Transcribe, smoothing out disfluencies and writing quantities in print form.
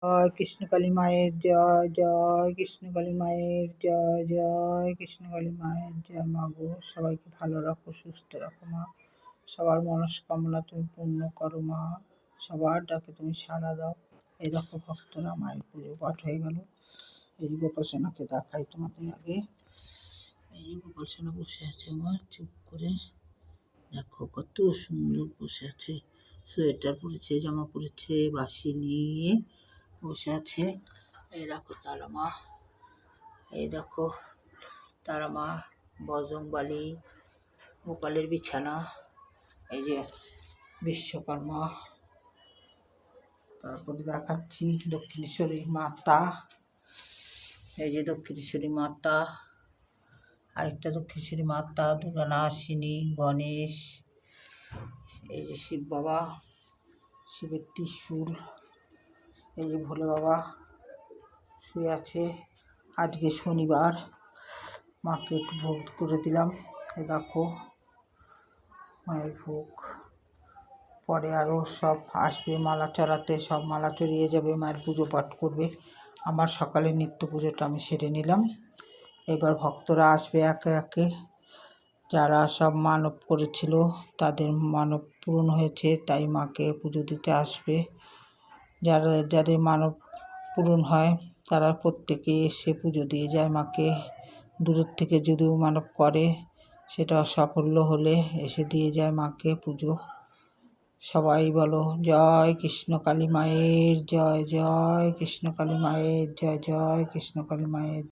জয় কৃষ্ণকালী মায়ের জয়, জয় কৃষ্ণকালী মায়ের জয়, জয় কৃষ্ণকালী মায়ের জয়। মা গো, সবাইকে ভালো রাখো, সুস্থ রাখো মা। সবার মনস্কামনা তুমি পূর্ণ করো মা। সবার ডাকে তুমি সাড়া দাও। এই দেখো ভক্তরা, মায়ের পুজো পাঠ হয়ে গেল। এই গোপাল সোনাকে দেখাই তোমাদের আগে। এই গোপাল সোনা বসে আছে আমার চুপ করে। দেখো কত সুন্দর বসে আছে, সোয়েটার পরেছে, জামা পরেছে, বাঁশি নিয়ে বসে আছে। এই দেখো তারা মা, এই দেখো তারা মা, বজরংবলী, গোপালের বিছানা, এই যে বিশ্বকর্মা। তারপরে দেখাচ্ছি দক্ষিণেশ্বরী মাতা, এই যে দক্ষিণেশ্বরী মাতা, আরেকটা দক্ষিণেশ্বরী মাতা, দুর্গা নাসিনী, গণেশ, এই যে শিব বাবা, শিবের ত্রিশূল, এই যে ভোলে বাবা শুয়ে আছে। আজকে শনিবার, মাকে একটু ভোগ করে দিলাম। এ দেখো মায়ের ভোগ। পরে আরও সব আসবে মালা চড়াতে, সব মালা চড়িয়ে যাবে, মায়ের পুজো পাঠ করবে। আমার সকালে নিত্য পুজোটা আমি সেরে নিলাম। এবার ভক্তরা আসবে একে একে। যারা সব মানব করেছিল তাদের মানব পূরণ হয়েছে, তাই মাকে পুজো দিতে আসবে। যাদের মানব পূরণ হয় তারা প্রত্যেকে এসে পুজো দিয়ে যায় মাকে। দূরের থেকে যদিও মানব করে, সেটা সাফল্য হলে এসে দিয়ে যায় মাকে পুজো। সবাই বলো জয় কৃষ্ণকালী মায়ের জয়, জয় কৃষ্ণকালী মায়ের জয়, জয় কৃষ্ণকালী মায়ের।